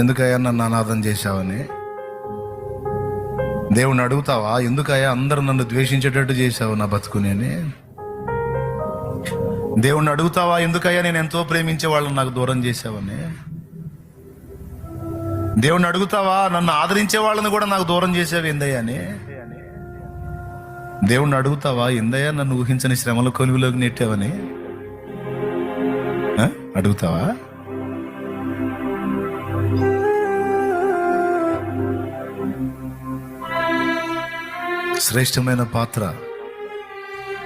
ఎందుకయ్యా నన్ను అనాథం చేశావని దేవుణ్ణి అడుగుతావా? ఎందుకయ్యా అందరూ నన్ను ద్వేషించేటట్టు చేశావు నా బతుకుని అని? దేవుణ్ణి అడుగుతావా? ఎందుకయ్యా నేను ఎంతో ప్రేమించే వాళ్ళని నాకు దూరం చేశావని? దేవుణ్ణి అడుగుతావా? నన్ను ఆదరించే వాళ్ళని కూడా నాకు దూరం చేసావు ఏందయ్యా అని? దేవుణ్ణి అడుగుతావా? ఏందయ్యా నన్ను ఊహించని శ్రమల కొలువులోకి నెట్టావని అడుగుతావా? శ్రేష్టమైన పాత్ర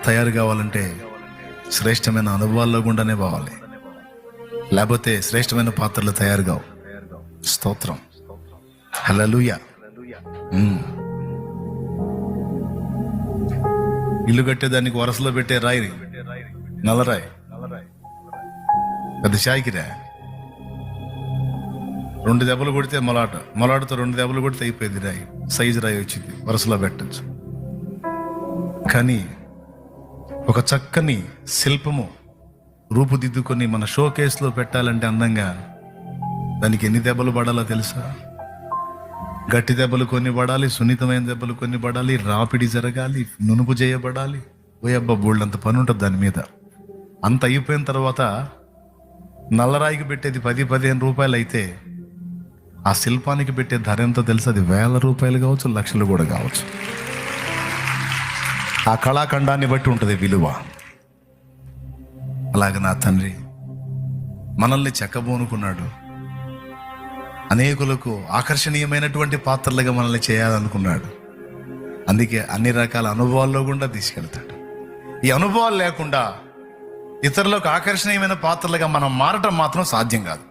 తయారు కావాలంటే శ్రేష్టమైన అనుభవాల్లో గుండానే పోవాలి, లేకపోతే శ్రేష్టమైన పాత్రలు తయారు కావు. స్తోత్రం, హల్లెలూయా. ఇల్లు కట్టేదానికి వరసలో పెట్టే రాయి నల్లరాయి, పెద్ద షాయికిరా. 2 దెబ్బలు కొడితే మొలాటతో 2 దెబ్బలు కొడితే అయిపోయింది రాయి, సైజు రాయి వచ్చింది, వరసలో పెట్టచ్చు. కానీ ఒక చక్కని శిల్పము రూపుదిద్దుకొని మన షో కేసులో పెట్టాలంటే అందంగా దానికి ఎన్ని దెబ్బలు పడాలో తెలుసా? గట్టి దెబ్బలు కొన్ని పడాలి, సున్నితమైన దెబ్బలు కొన్ని పడాలి, రాపిడి జరగాలి, నునుపు చేయబడాలి. ఓయబ్బా బోల్డంత పని ఉంటుంది దాని మీద. అంత అయిపోయిన తర్వాత నల్లరాయికి పెట్టేది 10-15 రూపాయలు అయితే ఆ శిల్పానికి పెట్టే ధర ఎంతో తెలుసు? అది 1000 రూపాయలు కావచ్చు, లక్షలు కూడా కావచ్చు. ఆ కళాఖండాన్ని బట్టి ఉంటుంది విలువ. అలాగే నా తండ్రి మనల్ని చెక్కబోనుకున్నాడు, అనేకులకు ఆకర్షణీయమైనటువంటి పాత్రలుగా మనల్ని చేయాలనుకున్నాడు. అందుకే అన్ని రకాల అనుభవాల్లో కూడా తీసుకెళ్తాడు. ఈ అనుభవాలు లేకుండా ఇతరులకు ఆకర్షణీయమైన పాత్రలుగా మనం మారటం మాత్రం సాధ్యం కాదు.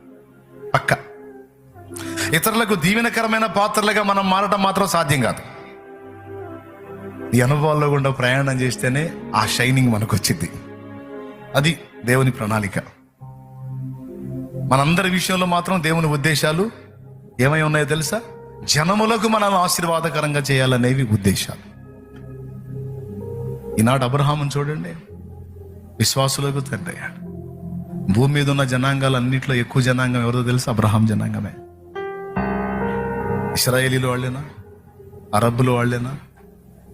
పక్క ఇతరులకు దీవెనకరమైన పాత్రలుగా మనం మారటం మాత్రం సాధ్యం కాదు. ఈ అనుభవాల్లో గుండా ప్రయాణం చేస్తేనే ఆ షైనింగ్ మనకు వచ్చింది. అది దేవుని ప్రణాళిక. మనందరి విషయంలో మాత్రం దేవుని ఉద్దేశాలు ఏమై ఉన్నాయో తెలుసా? జనములకు మనల్ని ఆశీర్వాదకరంగా చేయాలనేవి ఉద్దేశాలు. ఈనాడు అబ్రహామును చూడండి, విశ్వాసులకు తండ్రి అయ్యాడు. భూమి మీద ఉన్న జనాంగాలన్నింటిలో ఎక్కువ జనాంగం ఎవరో తెలుసా? అబ్రహాం జనాంగమే. ఇశ్రాయేలీలు వాళ్ళేనా? అరబ్బులు వాళ్ళేనా?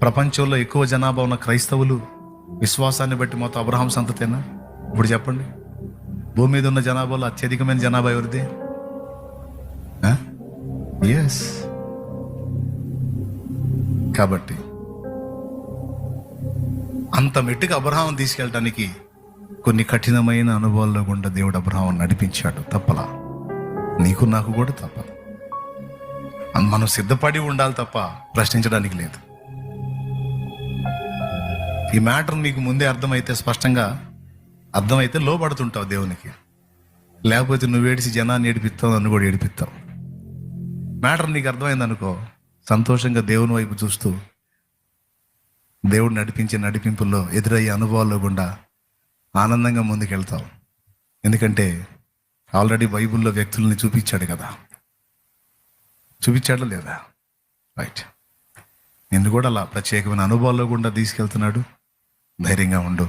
ప్రపంచంలో ఎక్కువ జనాభా ఉన్న క్రైస్తవులు విశ్వాసాన్ని బట్టి మొత్తం అబ్రహాం సంతతేనా? ఇప్పుడు చెప్పండి, భూమి మీద ఉన్న జనాభాలో అత్యధికమైన జనాభా ఎవరిది? ఎస్. కాబట్టి అంత మెట్టుగా అబ్రహాం తీసుకెళ్ళటానికి కొన్ని కఠినమైన అనుభవాల్లో గుండా దేవుడు అబ్రహాం నడిపించాడు. తప్పలా? నీకు నాకు కూడా తప్పదు. మనం సిద్ధపడి ఉండాలి తప్ప ప్రశ్నించడానికి లేదు. ఈ మ్యాటర్ నీకు ముందే అర్థమైతే, స్పష్టంగా అర్థమైతే లోపడుతుంటావు దేవునికి. లేకపోతే నువ్వు ఏడిసి జనాన్ని ఏడిపిస్తావు, నన్ను కూడా ఏడిపిస్తావు. మ్యాటర్ నీకు అర్థమైంది అనుకో, సంతోషంగా దేవుని వైపు చూస్తూ దేవుడు నడిపించే నడిపింపుల్లో ఎదురయ్యే అనుభవాల్లో గుండా ఆనందంగా ముందుకెళ్తావు. ఎందుకంటే ఆల్రెడీ బైబిల్లో వ్యక్తుల్ని చూపించాడు కదా. చూపించాడా లేదా? రైట్. నిన్ను కూడా అలా ప్రత్యేకమైన అనుభవాల్లో గుండా తీసుకెళ్తున్నాడు. ధైర్యంగా ఉండు.